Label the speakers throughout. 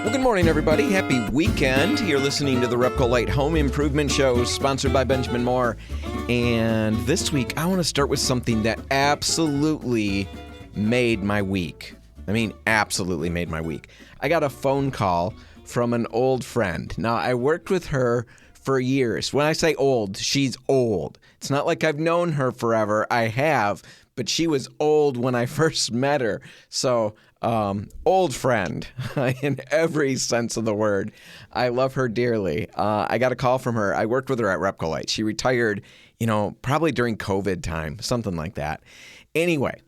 Speaker 1: Well, good morning, everybody. Happy weekend. You're listening to the RepcoLite Home Improvement Show, sponsored by Benjamin Moore. And this week, I want to start with something that absolutely made my week. I mean, absolutely made my week. I got a phone call from an old friend. Now, I worked with her for years. When I say old, she's old. It's not like I've known her forever. I have, but she was old when I first met her. So, old friend in every sense of the word. I love her dearly. I got a call from her. I worked with her at RepcoLite. She retired, probably during COVID time, something like that. Anyway,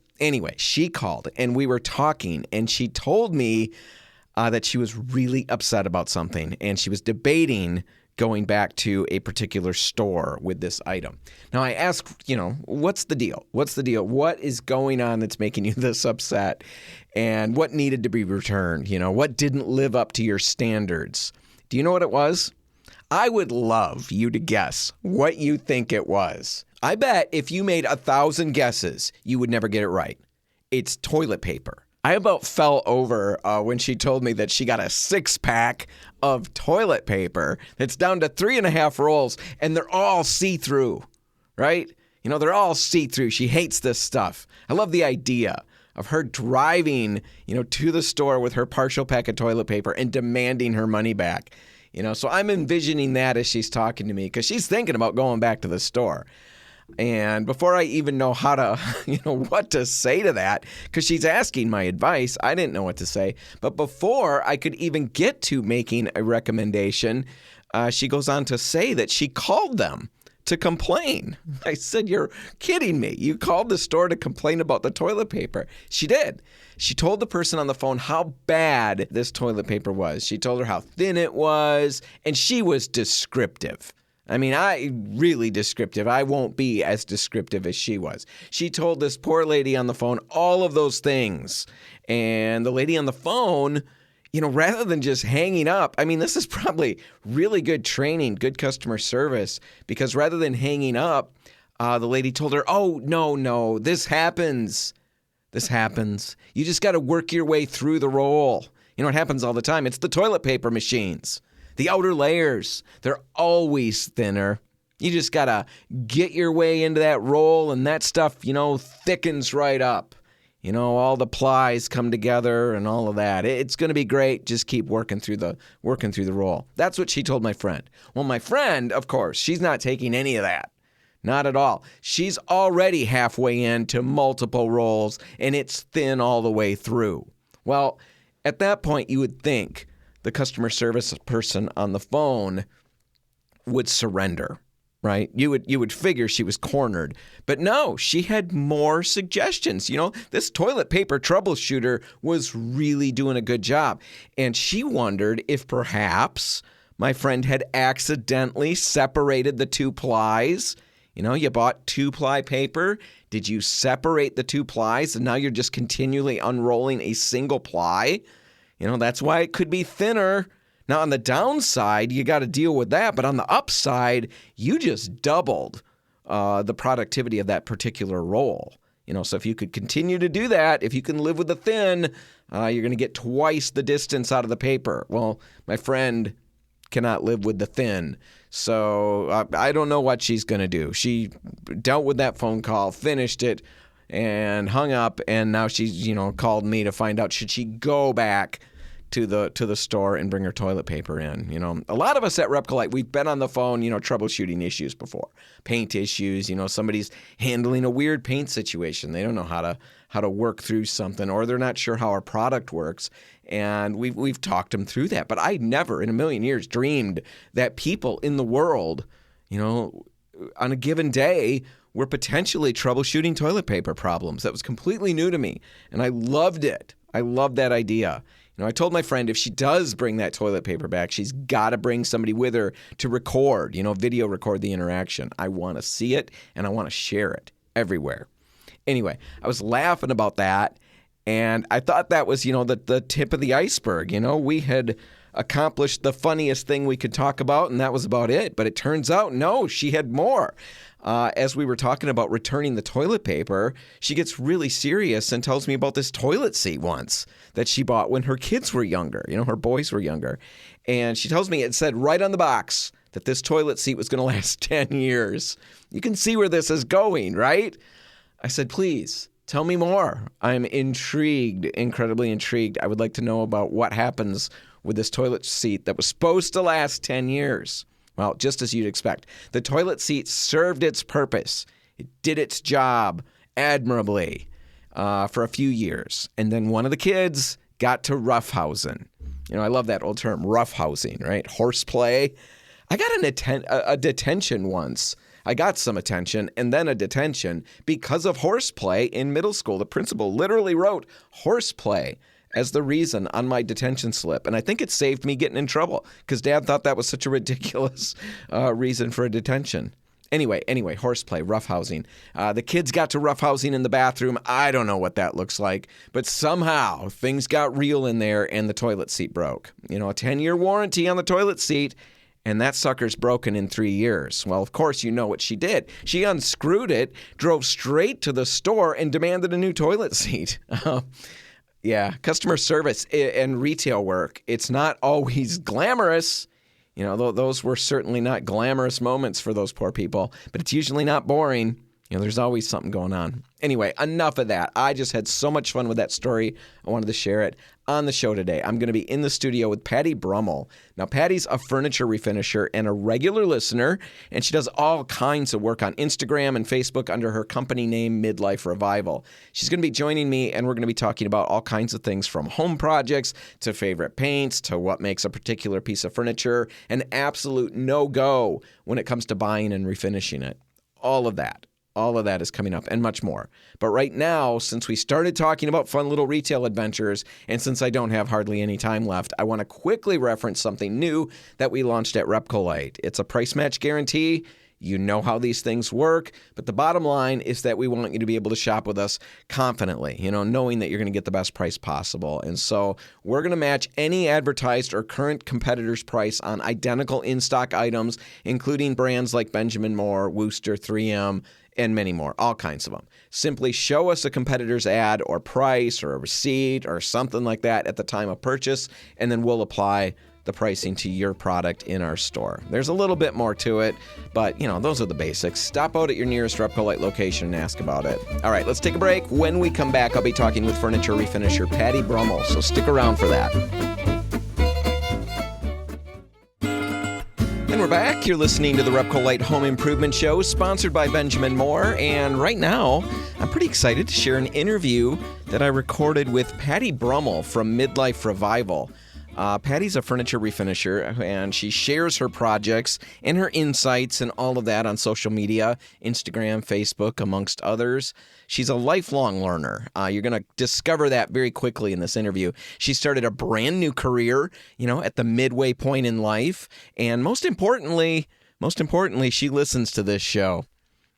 Speaker 1: she called and we were talking and she told me that she was really upset about something and she was debating going back to a particular store with this item. Now, I asked, what's the deal? What's the deal? What is going on that's making you this upset? And what needed to be returned? What didn't live up to your standards? Do you know what it was? I would love you to guess what you think it was. I bet if you made 1,000 guesses, you would never get it right. It's toilet paper. I about fell over when she told me that she got a 6-pack of toilet paper that's down to 3.5 rolls, and they're all see-through, right? They're all see-through. She hates this stuff. I love the idea of her driving, to the store with her partial pack of toilet paper and demanding her money back. So I'm envisioning that as she's talking to me because she's thinking about going back to the store. And before I even know how to, what to say to that, because she's asking my advice, I didn't know what to say. But before I could even get to making a recommendation, she goes on to say that she called them to complain. I said, you're kidding me. You called the store to complain about the toilet paper. She did. She told the person on the phone how bad this toilet paper was. She told her how thin it was, and she was descriptive. Really descriptive. I won't be as descriptive as she was. She told this poor lady on the phone all of those things. And the lady on the phone, rather than just hanging up, this is probably really good training, good customer service, because rather than hanging up, the lady told her, oh, no, this happens. This happens. You just got to work your way through the roll. It happens all the time. It's the toilet paper machines. The outer layers, they're always thinner. You just got to get your way into that roll, and that stuff, thickens right up. All the plies come together and all of that. It's going to be great. Just keep working through the roll. That's what she told my friend. Well, my friend, of course, she's not taking any of that. Not at all. She's already halfway into multiple rolls, and it's thin all the way through. Well, at that point, you would think the customer service person on the phone would surrender, right? You would figure she was cornered. But no, she had more suggestions. This toilet paper troubleshooter was really doing a good job. And she wondered if perhaps my friend had accidentally separated the 2 plies. You bought 2-ply paper. Did you separate the 2 plies and now you're just continually unrolling a single ply? That's why it could be thinner. Now, on the downside, you got to deal with that. But on the upside, you just doubled the productivity of that particular roll. So if you could continue to do that, if you can live with the thin, you're going to get twice the distance out of the paper. Well, my friend cannot live with the thin. So I don't know what she's going to do. She dealt with that phone call, finished it, and hung up, and now she's, called me to find out should she go back to the store and bring her toilet paper in. A lot of us at RepcoLite, we've been on the phone, troubleshooting issues before. Paint issues, somebody's handling a weird paint situation. They don't know how to work through something, or they're not sure how our product works. And we've talked them through that. But I never in a million years dreamed that people in the world, on a given day, were potentially troubleshooting toilet paper problems. That was completely new to me, and I loved it. I loved that idea. I told my friend if she does bring that toilet paper back, she's got to bring somebody with her to record, video record the interaction. I want to see it, and I want to share it everywhere. Anyway, I was laughing about that, and I thought that was, the tip of the iceberg. We had accomplished the funniest thing we could talk about, and that was about it. But it turns out, no, she had more. as we were talking about returning the toilet paper, she gets really serious and tells me about this toilet seat once that she bought when her kids were younger. Her boys were younger. And she tells me it said right on the box that this toilet seat was going to last 10 years. You can see where this is going, right? I said, please, tell me more. I'm intrigued, incredibly intrigued. I would like to know about what happens with this toilet seat that was supposed to last 10 years. Well, just as you'd expect, the toilet seat served its purpose. It did its job admirably for a few years. And then one of the kids got to roughhousing. I love that old term, roughhousing, right? Horseplay. I got a detention once. I got some attention and then a detention because of horseplay in middle school. The principal literally wrote horseplay as the reason on my detention slip. And I think it saved me getting in trouble because Dad thought that was such a ridiculous reason for a detention. Anyway, horseplay, roughhousing. The kids got to roughhousing in the bathroom. I don't know what that looks like, but somehow things got real in there and the toilet seat broke. A 10-year warranty on the toilet seat, and that sucker's broken in 3 years. Well, of course, you know what she did. She unscrewed it, drove straight to the store, and demanded a new toilet seat. Yeah, customer service and retail work, it's not always glamorous. Those were certainly not glamorous moments for those poor people, but it's usually not boring. There's always something going on. Anyway, enough of that. I just had so much fun with that story. I wanted to share it on the show today. I'm going to be in the studio with Patti Brummel. Now, Patty's a furniture refinisher and a regular listener, and she does all kinds of work on Instagram and Facebook under her company name, Midlife Revival. She's going to be joining me, and we're going to be talking about all kinds of things from home projects to favorite paints to what makes a particular piece of furniture an absolute no-go when it comes to buying and refinishing it. All of that. All of that is coming up and much more. But right now, since we started talking about fun little retail adventures, and since I don't have hardly any time left, I want to quickly reference something new that we launched at RepcoLite. It's a price match guarantee. You know how these things work, but the bottom line is that we want you to be able to shop with us confidently, knowing that you're going to get the best price possible. And so we're going to match any advertised or current competitor's price on identical in-stock items, including brands like Benjamin Moore, Wooster, 3M, and many more, all kinds of them. Simply show us a competitor's ad or price or a receipt or something like that at the time of purchase, and then we'll apply the pricing to your product in our store. There's a little bit more to it, but those are the basics. Stop out at your nearest RepcoLite location and ask about it. All right, let's take a break. When we come back, I'll be talking with furniture refinisher Patti Brummel, so stick around for that. And we're back. You're listening to the RepcoLite Home Improvement Show, sponsored by Benjamin Moore. And right now, I'm pretty excited to share an interview that I recorded with Patti Brummel from Midlife Revival. Patty's a furniture refinisher, and she shares her projects and her insights and all of that on social media, Instagram, Facebook, amongst others. She's a lifelong learner. You're going to discover that very quickly in this interview. She started a brand new career, at the midway point in life. And most importantly, she listens to this show.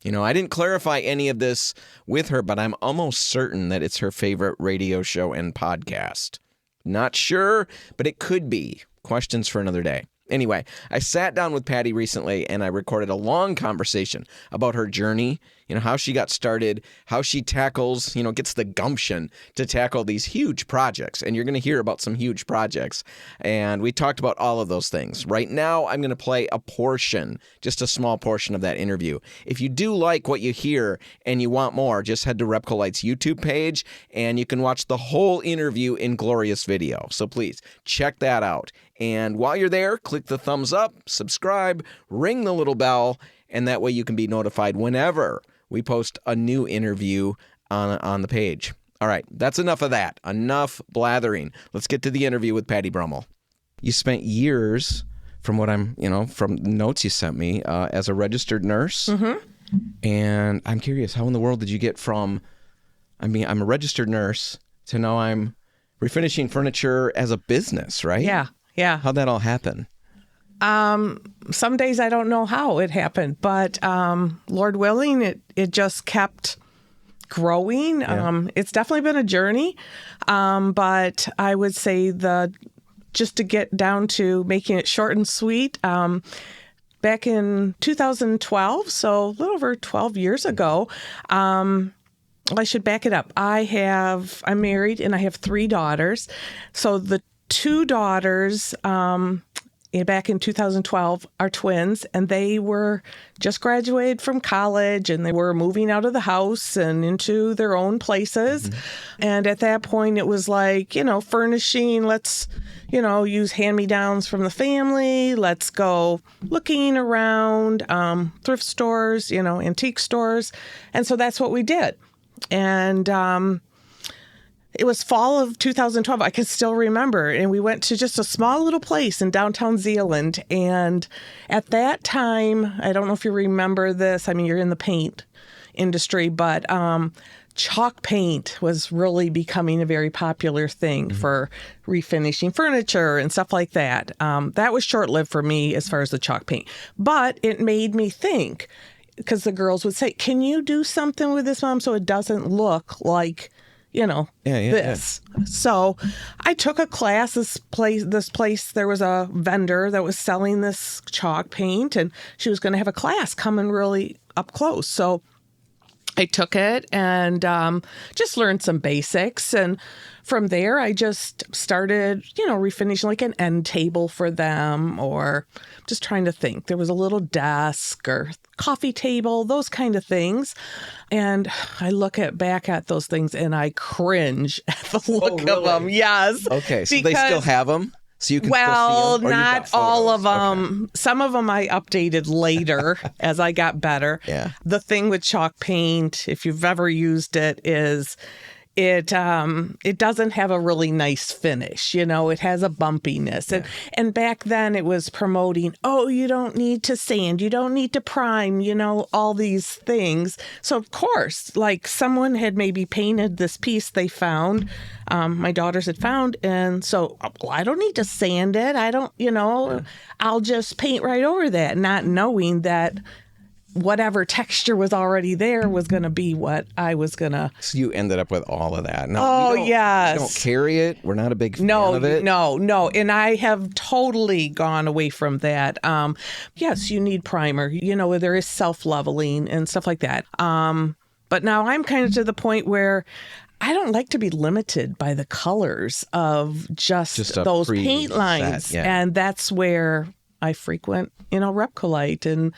Speaker 1: I didn't clarify any of this with her, but I'm almost certain that it's her favorite radio show and podcast. Not sure, but it could be. Questions for another day. Anyway, I sat down with Patti recently and I recorded a long conversation about her journey, how she got started, how she tackles, gets the gumption to tackle these huge projects. And you're going to hear about some huge projects. And we talked about all of those things. Right now, I'm going to play a portion, just a small portion of that interview. If you do like what you hear and you want more, just head to RepcoLite's YouTube page and you can watch the whole interview in glorious video. So please check that out. And while you're there, click the thumbs up, subscribe, ring the little bell, and that way you can be notified whenever we post a new interview on the page. All right, that's enough of that. Enough blathering. Let's get to the interview with Patti Brummel. You spent years, from what I'm, from notes you sent me, as a registered nurse. Mm-hmm. And I'm curious, how in the world did you get from, I'm a registered nurse to now I'm refinishing furniture as a business, right?
Speaker 2: Yeah.
Speaker 1: How'd that all happen?
Speaker 2: Some days I don't know how it happened, but Lord willing, it just kept growing.
Speaker 1: Yeah.
Speaker 2: It's definitely been a journey, but I would say just to get down to making it short and sweet, back in 2012, so a little over 12 years ago. I should back it up. I'm married and I have 3 daughters. So the 2 daughters, back in 2012 are twins, and they were just graduated from college and they were moving out of the house and into their own places. And at that point it was like, furnishing, let's, use hand-me-downs from the family. Let's go looking around thrift stores, antique stores. And so that's what we did. And it was fall of 2012. I can still remember. And we went to just a small little place in downtown Zeeland. And at that time, I don't know if you remember this. I mean, you're in the paint industry, but chalk paint was really becoming a very popular thing for refinishing furniture and stuff like that. That was short-lived for me as far as the chalk paint. But it made me think, because the girls would say, can you do something with this, Mom, so it doesn't look like, this. Yeah. So I took a class. This place, there was a vendor that was selling this chalk paint, and she was going to have a class coming really up close. So I took it and just learned some basics. And from there, I just started, refinishing like an end table for them, or just trying to think. There was a little desk or coffee table, those kind of things. And I look back at those things and I cringe at the look of them. Yes.
Speaker 1: Okay. So they still have them? So you can still see them?
Speaker 2: Not all of them. Okay. Some of them I updated later as I got better.
Speaker 1: Yeah.
Speaker 2: The thing with chalk paint, if you've ever used it, is it doesn't have a really nice finish. It has a bumpiness. Yeah. And back then it was promoting, you don't need to sand, you don't need to prime, all these things. So of course, like someone had maybe painted this piece they found, my daughters had found, and so I don't need to sand it. I don't, I'll just paint right over that, not knowing that whatever texture was already there was going to be what I was going to.
Speaker 1: So you ended up with all of that. No,
Speaker 2: yes.
Speaker 1: We don't carry it. We're not a big fan of it.
Speaker 2: No. And I have totally gone away from that. Yes, you need primer. There is self-leveling and stuff like that. But now I'm kind of to the point where I don't like to be limited by the colors of just those paint lines. Set, yeah. And that's where I frequent, RepcoLite, and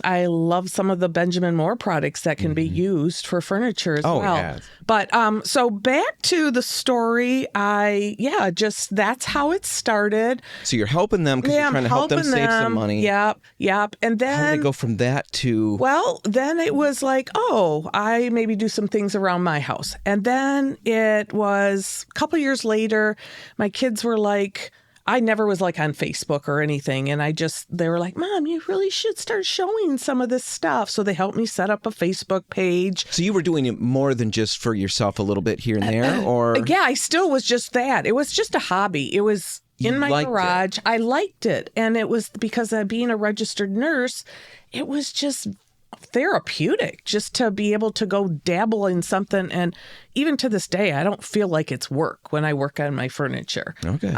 Speaker 2: I love some of the Benjamin Moore products that can be used for furniture as well. Yeah. But so back to the story, that's how it started.
Speaker 1: So you're helping them because you're trying to help them save some money.
Speaker 2: Yep. And then
Speaker 1: how did they go from that to?
Speaker 2: Well, then it was like, I maybe do some things around my house. And then it was a couple years later, my kids were like, I never was like on Facebook or anything. And they were like, Mom, you really should start showing some of this stuff. So they helped me set up a Facebook page.
Speaker 1: So you were doing it more than just for yourself a little bit here and there, or?
Speaker 2: Yeah, I still was just that. It was just a hobby. It was in my garage. I liked it. And it was because of being a registered nurse, it was just therapeutic just to be able to go dabble in something. And even to this day, I don't feel like it's work when I work on my furniture.
Speaker 1: Okay.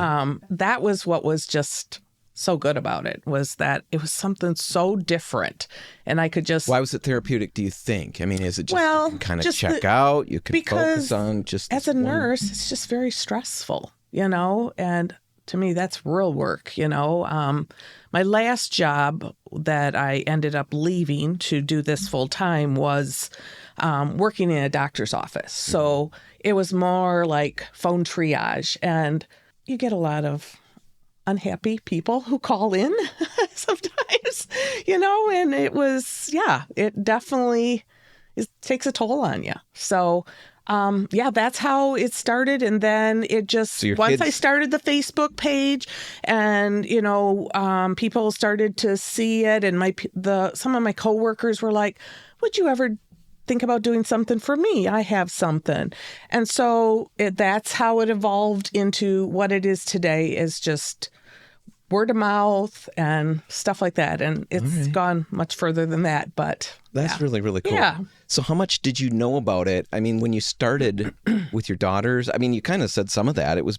Speaker 2: That was what was just so good about it, was that it was something so different. And I could just...
Speaker 1: Why was it therapeutic, do you think? I mean, is it just you can kind of check out? You can focus on just...
Speaker 2: As a nurse, it's just very stressful, and to me, that's real work, My last job that I ended up leaving to do this full time was working in a doctor's office. So it was more like phone triage, and you get a lot of unhappy people who call in sometimes, and it was, it definitely takes a toll on you. So that's how it started. And then it just, once I started the Facebook page and, people started to see it, and some of my coworkers were like, would you ever think about doing something for me? I have something. And so that's how it evolved into what it is today, is just word of mouth and stuff like that. And it's gone much further than that, but
Speaker 1: that's really, really cool.
Speaker 2: Yeah.
Speaker 1: So how much did you know about it? I mean, when you started with your daughters, I mean, you kind of said some of that. It was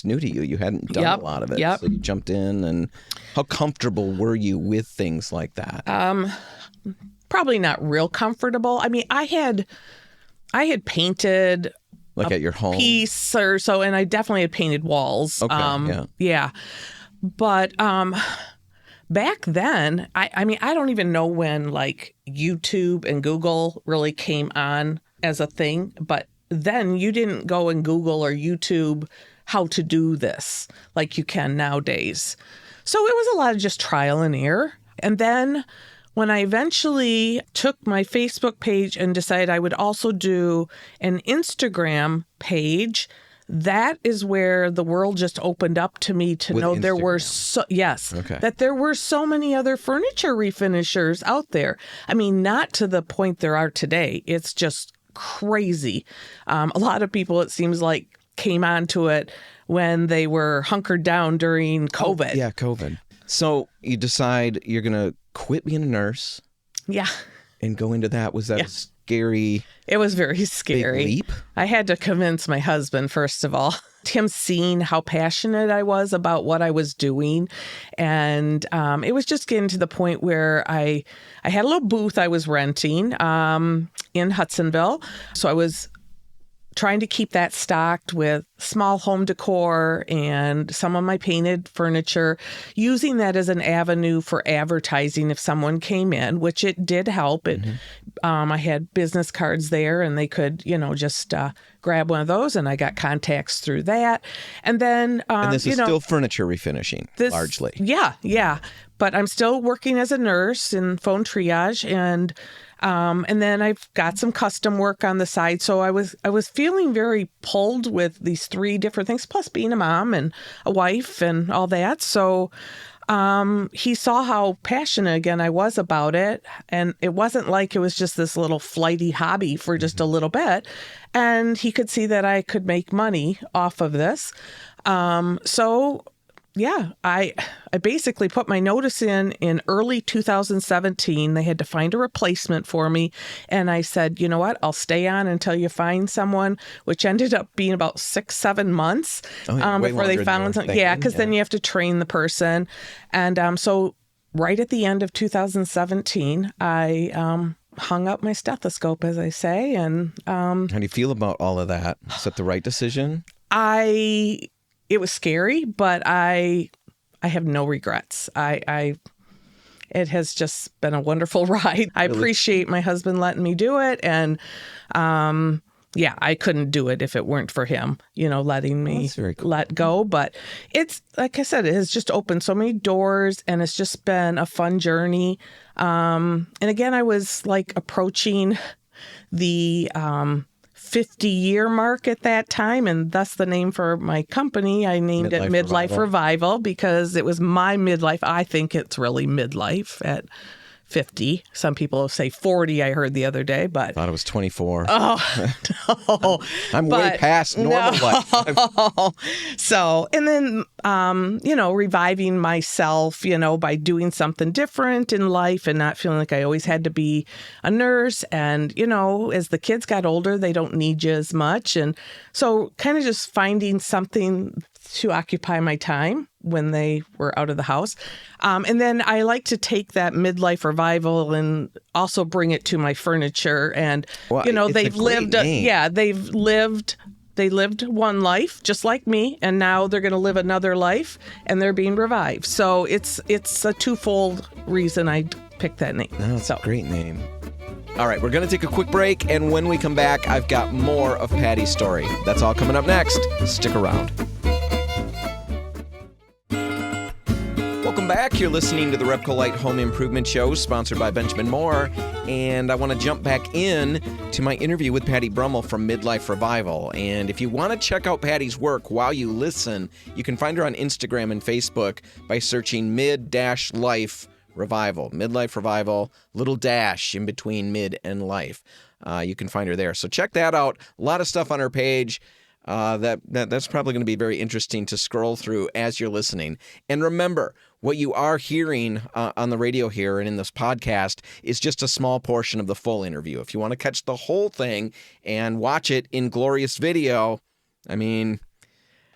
Speaker 1: new to you. You hadn't done a lot of it.
Speaker 2: Yep.
Speaker 1: So you jumped in. And how comfortable were you with things like that?
Speaker 2: Probably not real comfortable. I mean, I had painted
Speaker 1: like at your home
Speaker 2: piece or so, and I definitely had painted walls.
Speaker 1: Okay.
Speaker 2: Yeah. But back then, I mean, I don't even know when like YouTube and Google really came on as a thing, but then you didn't go and Google or YouTube how to do this like you can nowadays. So it was a lot of just trial and error. And then when I eventually took my Facebook page and decided I would also do an Instagram page, that is where the world just opened up to me to know there were that there were so many other furniture refinishers out there. I mean, not to the point there are today. It's just crazy. A lot of people, it seems like, came onto it when they were hunkered down during COVID.
Speaker 1: Yeah, COVID. So you decide you're going to quit being a nurse.
Speaker 2: Yeah.
Speaker 1: And go into that. Was that a scary?
Speaker 2: It was very scary.
Speaker 1: Big leap?
Speaker 2: I had to convince my husband, first of all, him seeing how passionate I was about what I was doing. And it was just getting to the point where I had a little booth I was renting in Hudsonville. So I was trying to keep that stocked with small home decor and some of my painted furniture, using that as an avenue for advertising if someone came in, which it did help. I had business cards there and they could, just grab one of those, and I got contacts through that. And then,
Speaker 1: and this is still furniture refinishing, largely.
Speaker 2: Yeah. But I'm still working as a nurse in phone triage, and then I've got some custom work on the side. So I was feeling very pulled with these three different things, plus being a mom and a wife and all that. So he saw how passionate again I was about it. And it wasn't like it was just this little flighty hobby for just a little bit. And he could see that I could make money off of this. Yeah, I basically put my notice in early 2017. They had to find a replacement for me. And I said, you know what, I'll stay on until you find someone, which ended up being about 6-7 months before they found someone. Yeah, because then you have to train the person. And so right at the end of 2017, I hung up my stethoscope, as I say. And
Speaker 1: how do you feel about all of that? Is that the right decision?
Speaker 2: It was scary, but I have no regrets. It has just been a wonderful ride. I appreciate my husband letting me do it. And I couldn't do it if it weren't for him, letting me let go. But it's, like I said, it has just opened so many doors, and it's just been a fun journey. And again, I was like approaching the 50-year mark at that time, and thus the name for my company. I named it Midlife Revival because it was my midlife. I think it's really midlife at 50. Some people say 40, I heard the other day, but... I
Speaker 1: thought it was 24.
Speaker 2: Oh, no.
Speaker 1: I'm way past normal life.
Speaker 2: So, and then, reviving myself, by doing something different in life and not feeling like I always had to be a nurse. And, as the kids got older, they don't need you as much. And so kind of just finding something to occupy my time when they were out of the house. And then I like to take that midlife revival and also bring it to my furniture. And, they've lived, they lived one life just like me, and now they're going to live another life, and they're being revived. So it's a twofold reason I picked that name.
Speaker 1: That's a great name. All right, we're going to take a quick break, and when we come back, I've got more of Patty's story. That's all coming up next. Stick around. Welcome back. You're listening to the RepcoLite Home Improvement Show, sponsored by Benjamin Moore. And I want to jump back in to my interview with Patti Brummel from Midlife Revival. And if you want to check out Patty's work while you listen, you can find her on Instagram and Facebook by searching mid-life revival. Midlife Revival, little dash in between mid and life. You can find her there. So check that out. A lot of stuff on her page. That's probably going to be very interesting to scroll through as you're listening. And remember, what you are hearing on the radio here and in this podcast is just a small portion of the full interview. If you want to catch the whole thing and watch it in glorious video, I mean,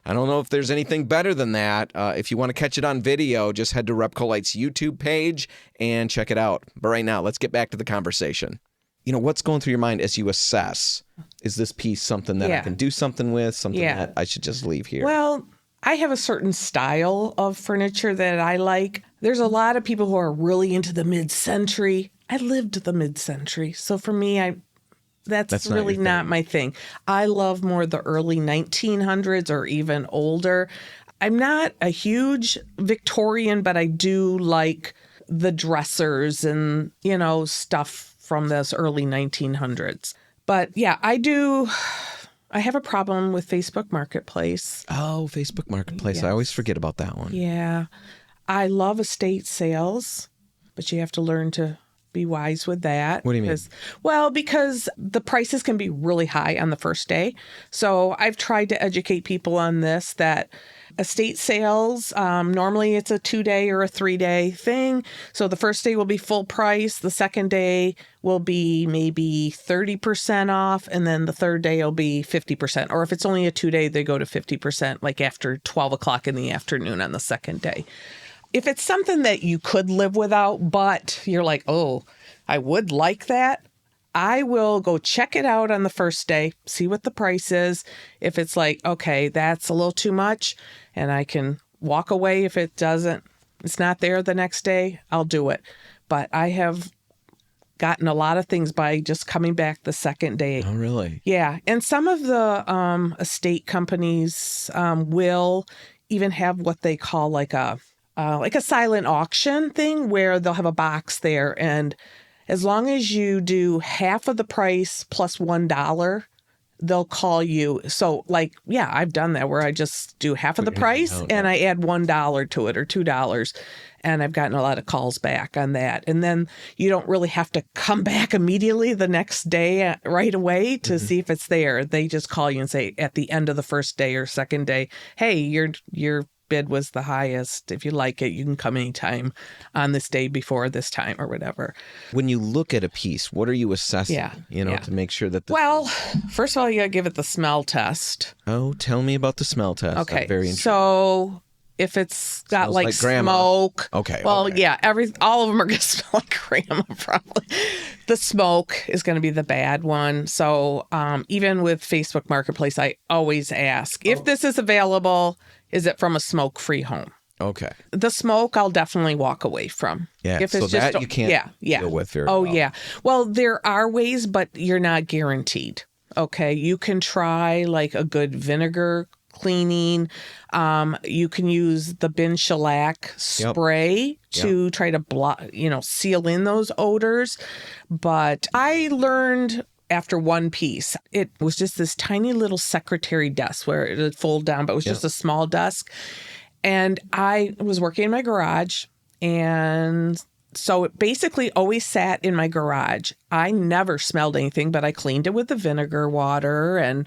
Speaker 1: I don't know if there's anything better than that. If you want to catch it on video, just head to RepcoLite's YouTube page and check it out. But right now, let's get back to the conversation. You know, what's going through your mind as you assess? Is this piece something that I can do something with, something that I should just leave here?
Speaker 2: Well, I have a certain style of furniture that I like. There's a lot of people who are really into the mid-century. I lived the mid-century. So for me, that's really not my thing. I love more the early 1900s or even older. I'm not a huge Victorian, but I do like the dressers and, you know, stuff from this early 1900s. But yeah, I have a problem with Facebook Marketplace.
Speaker 1: Oh, Facebook Marketplace.
Speaker 2: Yes.
Speaker 1: I always forget about that one.
Speaker 2: Yeah. I love estate sales, but you have to learn to be wise with that.
Speaker 1: What do you mean?
Speaker 2: Because the prices can be really high on the first day. So I've tried to educate people on this, that estate sales, normally it's a 2-day or a 3-day thing. So the first day will be full price. The second day will be maybe 30% off. And then the third day will be 50%. Or if it's only a 2-day, they go to 50%, like after 12 o'clock in the afternoon on the second day. If it's something that you could live without, but you're like, oh, I would like that, I will go check it out on the first day, see what the price is. If it's like, okay, that's a little too much, and I can walk away if it's not there the next day, I'll do it. But I have gotten a lot of things by just coming back the second day.
Speaker 1: Oh, really?
Speaker 2: Yeah. And some of the estate companies will even have what they call like a silent auction thing, where they'll have a box there, and as long as you do half of the price plus $1, they'll call you. So like, yeah, I've done that where I just do half of the price and I add $1 to it or $2. And I've gotten a lot of calls back on that. And then you don't really have to come back immediately the next day right away to see if it's there. They just call you and say at the end of the first day or second day, hey, your bid was the highest. If you like it, you can come anytime on this day before this time or whatever.
Speaker 1: When you look at a piece, what are you assessing? To make sure that
Speaker 2: first of all, you got to give it the smell test.
Speaker 1: Oh, tell me about the smell test.
Speaker 2: Okay.
Speaker 1: I'm very interested.
Speaker 2: So if it's got like smoke.
Speaker 1: Okay.
Speaker 2: Well, yeah, all of them are going to smell like grandma probably. The smoke is going to be the bad one. So even with Facebook Marketplace, I always ask if this is available. Is it from a smoke-free home?
Speaker 1: Okay.
Speaker 2: The smoke, I'll definitely walk away from.
Speaker 1: Yeah,
Speaker 2: if
Speaker 1: it's just, you can't deal with very well.
Speaker 2: Yeah. Well, there are ways, but you're not guaranteed. Okay. You can try like a good vinegar cleaning. You can use the bin shellac spray to try to seal in those odors. But I learned after one piece, it was just this tiny little secretary desk where it would fold down, but it was just a small desk. And I was working in my garage, and so it basically always sat in my garage. I never smelled anything, but I cleaned it with the vinegar water and,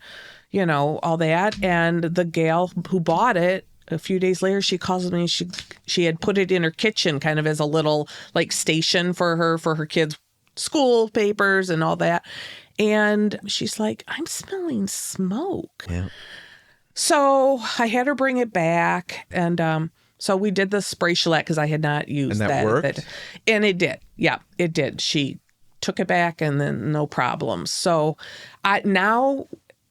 Speaker 2: all that. And the gal who bought it, a few days later, she calls me. She had put it in her kitchen kind of as a little like station for her kids' school papers and all that. And she's like, I'm smelling smoke.
Speaker 1: Yeah.
Speaker 2: So I had her bring it back. And so we did the spray shellac because I had not used that.
Speaker 1: And that worked?
Speaker 2: And it did. Yeah, it did. She took it back and then no problem. So now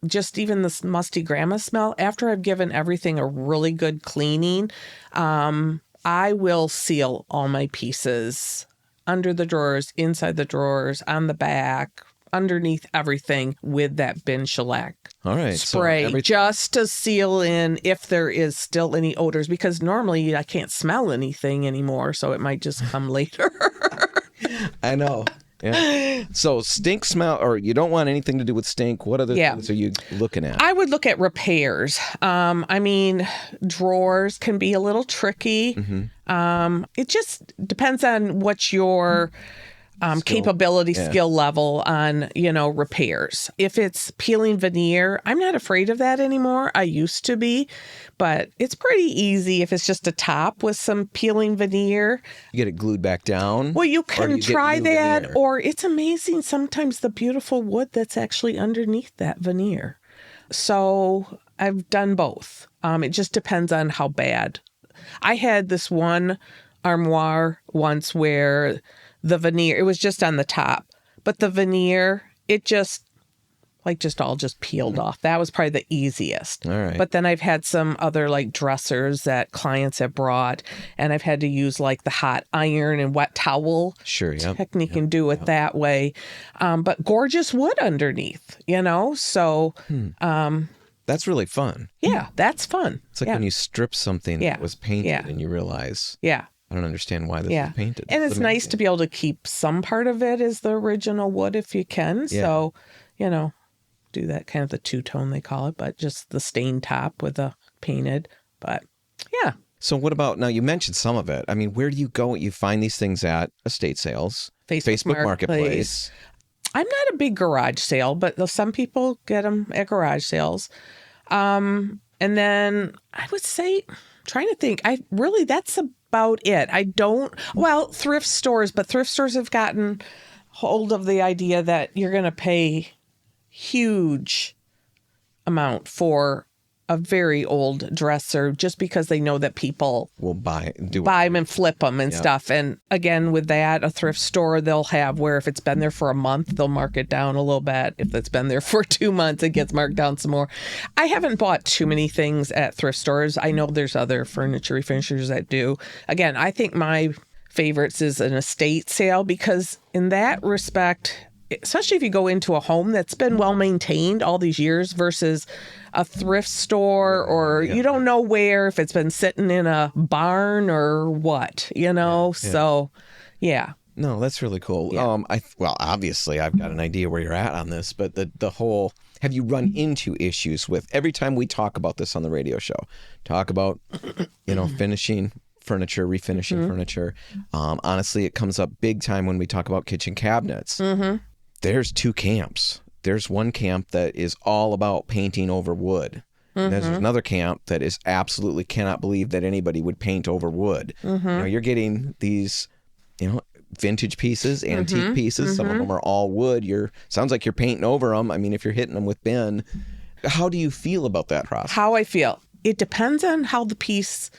Speaker 2: just even this musty grandma smell, after I've given everything a really good cleaning, I will seal all my pieces under the drawers, inside the drawers, on the back, underneath everything with that bin shellac spray, just to seal in if there is still any odors, because normally I can't smell anything anymore, so it might just come later.
Speaker 1: I know. Yeah. So stink smell, or you don't want anything to do with stink. What other things are you looking at?
Speaker 2: I would look at repairs. Drawers can be a little tricky. It just depends on what your capability, skill level on, repairs. If it's peeling veneer, I'm not afraid of that anymore. I used to be, but it's pretty easy if it's just a top with some peeling veneer.
Speaker 1: You get it glued back down?
Speaker 2: Well, you can try that,
Speaker 1: veneer?
Speaker 2: or it's amazing sometimes the beautiful wood that's actually underneath that veneer. So I've done both. It just depends on how bad. I had this one armoire once where the veneer, it was just on the top, but the veneer, it just all peeled off. That was probably the easiest.
Speaker 1: All right.
Speaker 2: But then I've had some other dressers that clients have brought, and I've had to use the hot iron and wet towel technique and do it that way. But gorgeous wood underneath, so.
Speaker 1: That's really fun.
Speaker 2: Yeah, that's fun.
Speaker 1: It's like when you strip something that was painted and you realize, I don't understand why this is painted.
Speaker 2: And it's nice to be able to keep some part of it as the original wood if you can.
Speaker 1: Yeah.
Speaker 2: So, do that kind of the two-tone they call it, but just the stained top with the painted. But yeah.
Speaker 1: So what about, now you mentioned some of it. I mean, where do you go? You find these things at estate sales, Facebook Marketplace.
Speaker 2: I'm not a big garage sale, but some people get them at garage sales. And then I would say, trying to think, that's about it. Thrift stores, but thrift stores have gotten hold of the idea that you're going to pay huge amount for a very old dresser just because they know that people
Speaker 1: will buy
Speaker 2: them and flip them and stuff. And again, with that, a thrift store, they'll have where if it's been there for a month, they'll mark it down a little bit. If it's been there for 2 months, it gets marked down some more. I haven't bought too many things at thrift stores. I know there's other furniture refinishers that do. Again, I think my favorites is an estate sale because in that respect, especially if you go into a home that's been well maintained all these years versus a thrift store, or you don't know if it's been sitting in a barn or what, So, yeah.
Speaker 1: No, that's really cool.
Speaker 2: Yeah.
Speaker 1: Obviously, I've got an idea where you're at on this, but the whole, have you run into issues with, every time we talk about this on the radio show, talk about, finishing furniture, refinishing furniture. Honestly, it comes up big time when we talk about kitchen cabinets. Mm-hmm. There's two camps. There's one camp that is all about painting over wood. And there's another camp that is absolutely cannot believe that anybody would paint over wood. Mm-hmm. You're getting these, vintage pieces, antique pieces. Some of them are all wood. Sounds like you're painting over them. I mean, if you're hitting them with bin, how do you feel about that process? How
Speaker 2: I feel? It depends on how the piece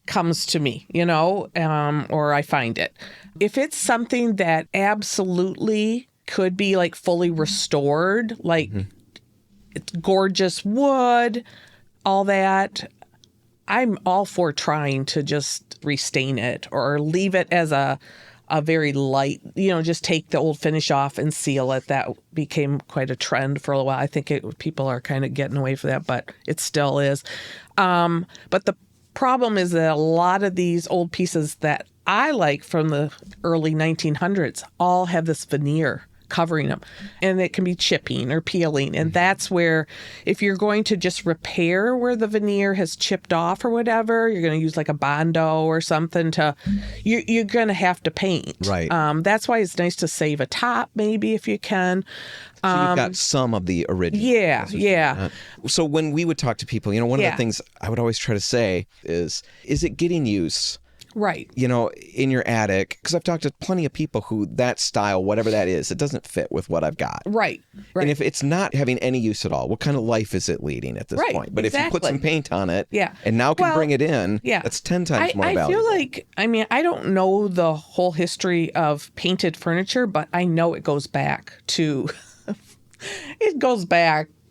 Speaker 2: comes to me, or I find it. If it's something that absolutely could be fully restored, it's gorgeous wood, all that, I'm all for trying to just restain it or leave it as a very light, just take the old finish off and seal it. That became quite a trend for a while. I think people are kind of getting away from that, but it still is. But the problem is that a lot of these old pieces that I like from the early 1900s all have this veneer covering them, and it can be chipping or peeling. And that's where, if you're going to just repair where the veneer has chipped off or whatever, you're going to use a Bondo or something you're going to have to paint.
Speaker 1: Right.
Speaker 2: That's why it's nice to save a top, maybe, if you can.
Speaker 1: So you've got some of the original.
Speaker 2: Yeah.
Speaker 1: So when we would talk to people, one of the things I would always try to say is it getting use?
Speaker 2: Right.
Speaker 1: In your attic, because I've talked to plenty of people who that style, whatever that is, it doesn't fit with what I've got.
Speaker 2: Right.
Speaker 1: And if it's not having any use at all, what kind of life is it leading at this point? But if you put some paint on it and now can bring it in, that's 10 times more valuable.
Speaker 2: I feel I don't know the whole history of painted furniture, but I know it goes back to,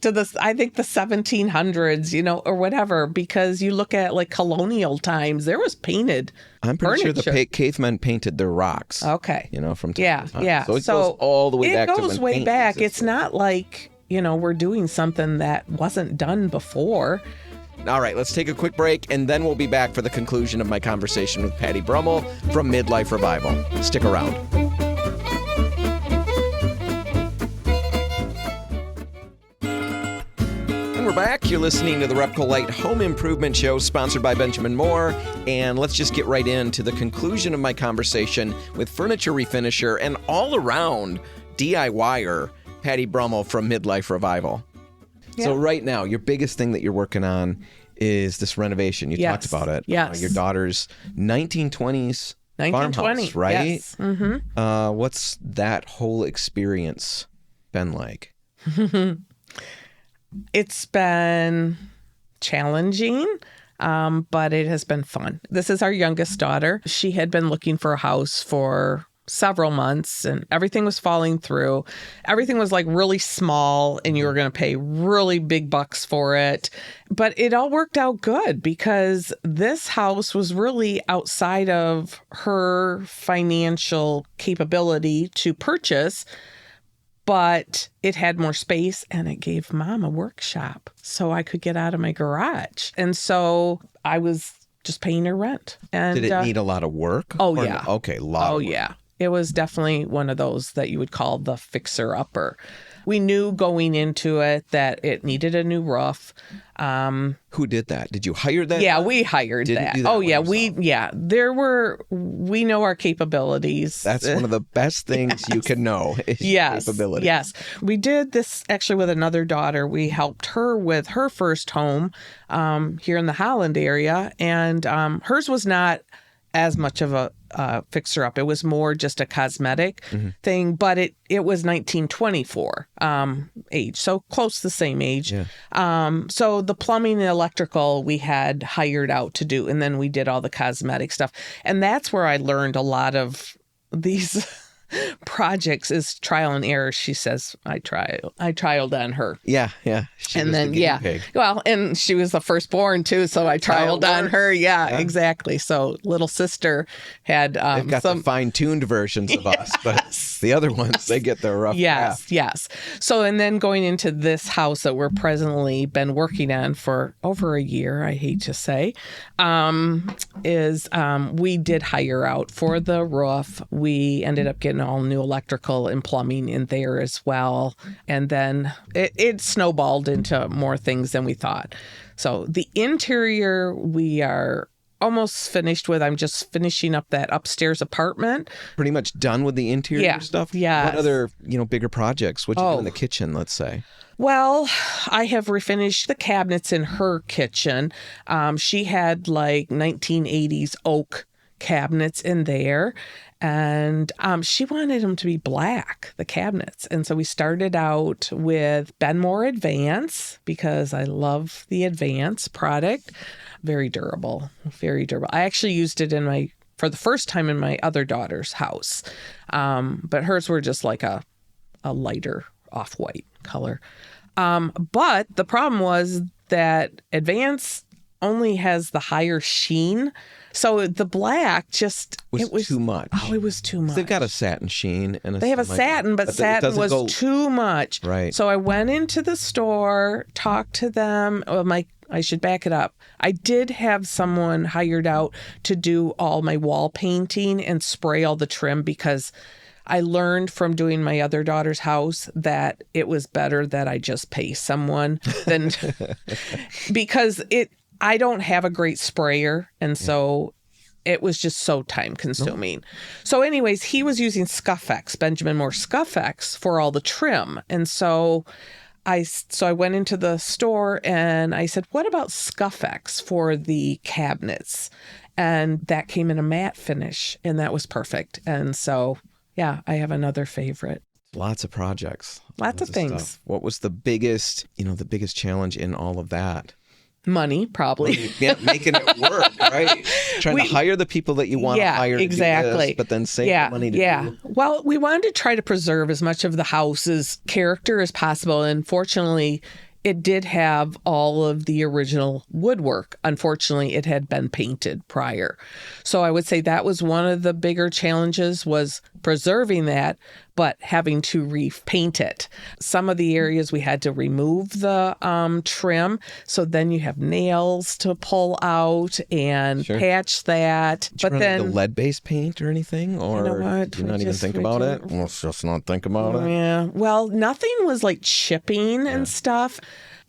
Speaker 2: I think the 1700s, or whatever, because you look at colonial times, there was painted
Speaker 1: I'm pretty
Speaker 2: furniture.
Speaker 1: Sure the cavemen painted their rocks.
Speaker 2: Okay.
Speaker 1: From time to time.
Speaker 2: Yeah.
Speaker 1: So it goes all the way back to when
Speaker 2: It goes way
Speaker 1: paint
Speaker 2: back.
Speaker 1: existed.
Speaker 2: It's not we're doing something that wasn't done before.
Speaker 1: All right, let's take a quick break, and then we'll be back for the conclusion of my conversation with Patti Brummel from Midlife Revival. Stick around. And we're back. You're listening to the RepcoLite Home Improvement Show, sponsored by Benjamin Moore. And let's just get right into the conclusion of my conversation with furniture refinisher and all-around DIYer, Patti Brummel from Midlife Revival. Yeah. So right now, your biggest thing that you're working on is this renovation. You talked about it.
Speaker 2: Yes.
Speaker 1: Your daughter's 1920s farmhouse, right?
Speaker 2: Yes. Mm-hmm.
Speaker 1: What's that whole experience been like?
Speaker 2: It's been challenging, but it has been fun. This is our youngest daughter. She had been looking for a house for several months and everything was falling through. Everything was like really small and you were going to pay really big bucks for it. But it all worked out good because this house was really outside of her financial capability to purchase, but it had more space and it gave Mom a workshop so I could get out of my garage. And so I was just paying her rent. And
Speaker 1: did it need a lot of work?
Speaker 2: Oh, yeah.
Speaker 1: Okay, a lot of work.
Speaker 2: Yeah. It was definitely one of those that you would call the fixer-upper. We knew going into it that it needed a new roof.
Speaker 1: Who did that? Did you hire that?
Speaker 2: Yeah, we hired that.
Speaker 1: Do that
Speaker 2: we know our capabilities.
Speaker 1: That's one of the best things you can know is capabilities.
Speaker 2: Yes. We did this actually with another daughter. We helped her with her first home here in the Holland area, and hers was not as much of a fixer up. It was more just a cosmetic thing, but it was 1924 age, so close to the same age. Yeah. So the plumbing and electrical we had hired out to do, and then we did all the cosmetic stuff. And that's where I learned a lot of these projects is trial and error. She says, I trialed on her.
Speaker 1: Yeah. She was the guinea pig.
Speaker 2: Well, and she was the firstborn too, so I trialed on her. Yeah, exactly. So little sister had
Speaker 1: they've got some fine-tuned versions of us, but the other ones, they get the rough draft.
Speaker 2: Yes. So, and then going into this house that we're presently been working on for over a year, I hate to say, we did hire out for the roof. We ended up getting all new electrical and plumbing in there as well. And then it snowballed into more things than we thought. So the interior we are almost finished with. I'm just finishing up that upstairs apartment.
Speaker 1: Pretty much done with the interior stuff?
Speaker 2: Yeah.
Speaker 1: What other, bigger projects? What'd you do in the kitchen, let's say?
Speaker 2: Well, I have refinished the cabinets in her kitchen. She had like 1980s oak cabinets in there. And she wanted them to be black, the cabinets. And so we started out with Benmore Advance because I love the Advance product. Very durable, very durable. I actually used it for the first time in my other daughter's house. But hers were just like a lighter off-white color. But the problem was that Advance only has the higher sheen. So the black it was
Speaker 1: too much.
Speaker 2: Oh, it was too much.
Speaker 1: They've got a satin sheen.
Speaker 2: They have a satin, but satin was too much.
Speaker 1: Right.
Speaker 2: So I went into the store, talked to them. I should back it up. I did have someone hired out to do all my wall painting and spray all the trim because I learned from doing my other daughter's house that it was better that I just pay someone than because I don't have a great sprayer, and so it was just so time consuming. So anyways, he was using Scuffex, Benjamin Moore Scuffex, for all the trim. And so I went into the store and I said, what about Scuffex for the cabinets? And that came in a matte finish, and that was perfect. And so, I have another favorite.
Speaker 1: Lots of projects.
Speaker 2: Lots of things.
Speaker 1: Stuff. What was the biggest challenge in all of that?
Speaker 2: Money, probably.
Speaker 1: Yeah, making it work, right? Trying to hire the people that you want to hire to do this, but then save the money to do.
Speaker 2: Well, we wanted to try to preserve as much of the house's character as possible. And fortunately, it did have all of the original woodwork. Unfortunately, it had been painted prior. So I would say that was one of the bigger challenges, was preserving that, but having to repaint it. Some of the areas we had to remove the trim. So then you have nails to pull out and patch that.
Speaker 1: Did you run into lead-based paint or anything? Or did you not even think about it? Let's just not think about it.
Speaker 2: Yeah. Well, nothing was like chipping and stuff.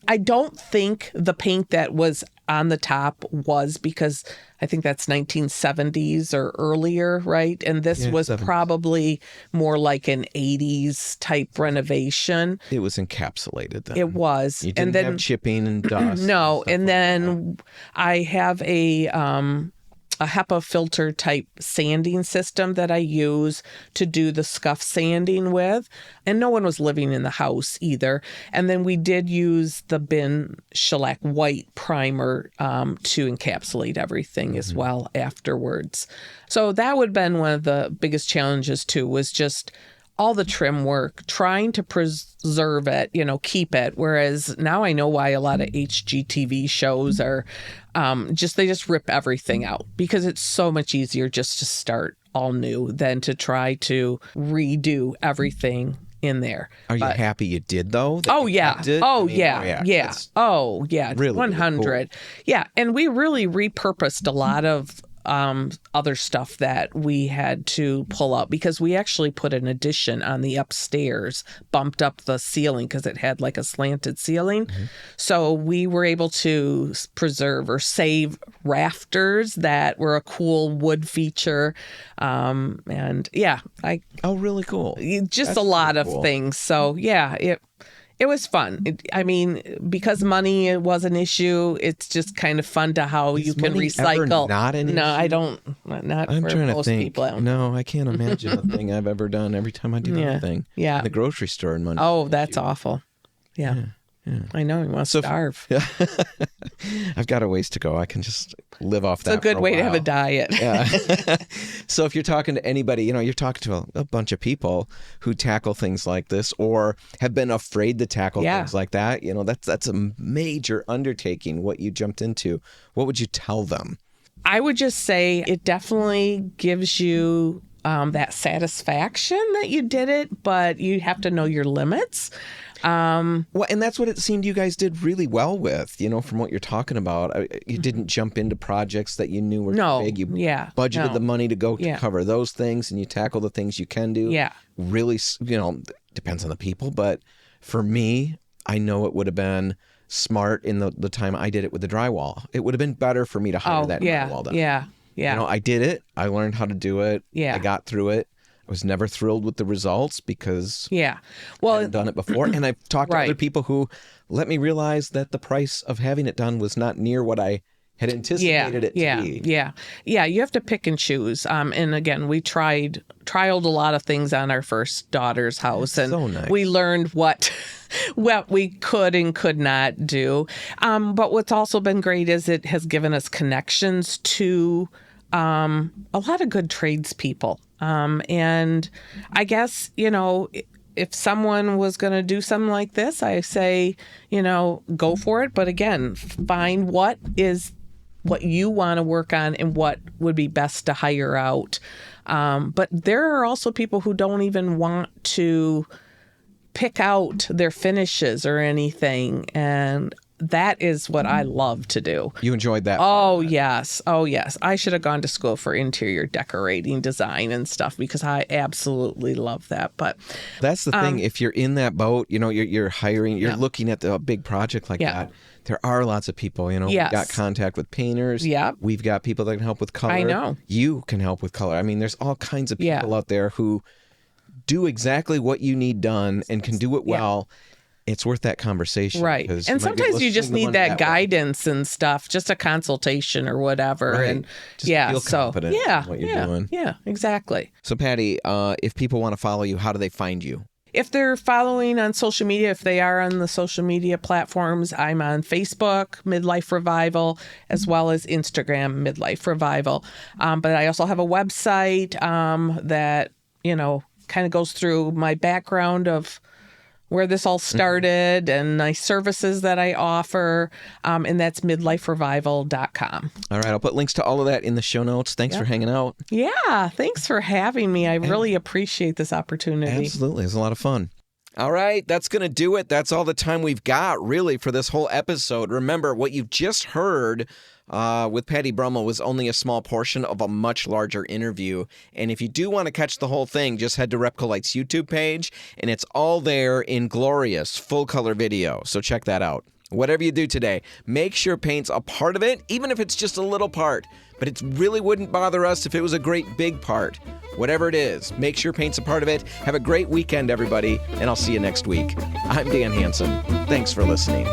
Speaker 2: I don't think the paint that was on the top was, because I think that's 1970s or earlier, right? And this was
Speaker 1: 70s.
Speaker 2: probably more like an 80s type renovation.
Speaker 1: It was encapsulated then.
Speaker 2: It was.
Speaker 1: You didn't have chipping and dust.
Speaker 2: No, and
Speaker 1: like
Speaker 2: then I have a HEPA filter type sanding system that I use to do the scuff sanding with. And no one was living in the house either. And then we did use the bin shellac white primer to encapsulate everything as well afterwards. So that would have been one of the biggest challenges too, was just all the trim work, trying to preserve it, keep it. Whereas now I know why a lot of HGTV shows are they just rip everything out, because it's so much easier just to start all new than to try to redo everything in there.
Speaker 1: Are you happy you did though?
Speaker 2: Oh yeah. Yeah. Oh yeah.
Speaker 1: Really
Speaker 2: 100.
Speaker 1: really cool.
Speaker 2: Yeah. And we really repurposed a lot of other stuff that we had to pull out, because we actually put an addition on the upstairs, bumped up the ceiling because it had like a slanted ceiling. So we were able to preserve or save rafters that were a cool wood feature. And yeah,
Speaker 1: Oh, really cool.
Speaker 2: just
Speaker 1: That's
Speaker 2: a lot
Speaker 1: really
Speaker 2: of
Speaker 1: cool.
Speaker 2: things. So yeah, it was fun. Because money was an issue, it's just kind of fun to how you can
Speaker 1: money
Speaker 2: recycle.
Speaker 1: ever not an
Speaker 2: No,
Speaker 1: issue?
Speaker 2: I don't. Not
Speaker 1: I'm
Speaker 2: for
Speaker 1: trying to
Speaker 2: most
Speaker 1: think.
Speaker 2: people.
Speaker 1: No, I can't imagine a thing I've ever done every time I do
Speaker 2: Yeah.
Speaker 1: anything.
Speaker 2: Yeah.
Speaker 1: In the grocery store and money.
Speaker 2: Oh, that's awful. Yeah. I know. You want to starve.
Speaker 1: I've got a ways to go. I can just live off that.
Speaker 2: It's a good
Speaker 1: for
Speaker 2: way to have a
Speaker 1: while.
Speaker 2: diet.
Speaker 1: Yeah. So if you're talking to anybody, you're talking to a bunch of people who tackle things like this or have been afraid to tackle things like that. That's a major undertaking, what you jumped into. What would you tell them?
Speaker 2: I would just say it definitely gives you that satisfaction that you did it, but you have to know your limits.
Speaker 1: Well, and that's what it seemed you guys did really well with, from what you're talking about. You didn't jump into projects that you knew were too big. You budgeted the money to go to cover those things, and you tackle the things you can do.
Speaker 2: Yeah.
Speaker 1: Really, depends on the people. But for me, I know it would have been smart in the time I did it with the drywall. It would have been better for me to hire that drywall done.
Speaker 2: Yeah.
Speaker 1: I did it. I learned how to do it.
Speaker 2: Yeah.
Speaker 1: I got through it. I was never thrilled with the results because I hadn't done it before. And I've talked to other people who let me realize that the price of having it done was not near what I had anticipated it to be.
Speaker 2: Yeah, you have to pick and choose. And again, we trialed a lot of things on our first daughter's house. And
Speaker 1: so nice.
Speaker 2: We learned what we could and could not do. But what's also been great is it has given us connections to a lot of good tradespeople. And I guess, if someone was going to do something like this, I say, go for it. But again, find what you want to work on and what would be best to hire out. But there are also people who don't even want to pick out their finishes or anything. And that is what I love to do.
Speaker 1: You enjoyed that?
Speaker 2: Oh, yes. I should have gone to school for interior decorating design and stuff because I absolutely love that. But
Speaker 1: that's the thing. If you're in that boat, you're hiring, you're looking at a big project like that. There are lots of people, we've got contact with painters.
Speaker 2: Yeah.
Speaker 1: We've got people that can help with color.
Speaker 2: I know.
Speaker 1: You can help with color. I mean, there's all kinds of people out there who do exactly what you need done and can do it well. It's worth that conversation.
Speaker 2: Right. And sometimes you just need that guidance and stuff, just a consultation or whatever.
Speaker 1: Right.
Speaker 2: And
Speaker 1: just feel confident in what you're doing.
Speaker 2: Yeah, exactly.
Speaker 1: So Patty, if people want to follow you, how do they find you?
Speaker 2: If they're following on social media, if they are on the social media platforms, I'm on Facebook, Midlife Revival, as well as Instagram, Midlife Revival. But I also have a website that, kind of goes through my background of where this all started and my services that I offer, and that's midliferevival.com.
Speaker 1: All right, I'll put links to all of that in the show notes. Thanks for hanging out.
Speaker 2: Yeah, thanks for having me. I really appreciate this opportunity.
Speaker 1: Absolutely, it was a lot of fun. All right, that's going to do it. That's all the time we've got, really, for this whole episode. Remember, what you've just heard with Patti Brummel was only a small portion of a much larger interview. And if you do want to catch the whole thing, just head to RepcoLite's YouTube page, and it's all there in glorious full-color video. So check that out. Whatever you do today, make sure paint's a part of it, even if it's just a little part. But it really wouldn't bother us if it was a great big part. Whatever it is, make sure paint's a part of it. Have a great weekend, everybody, and I'll see you next week. I'm Dan Hansen. Thanks for listening.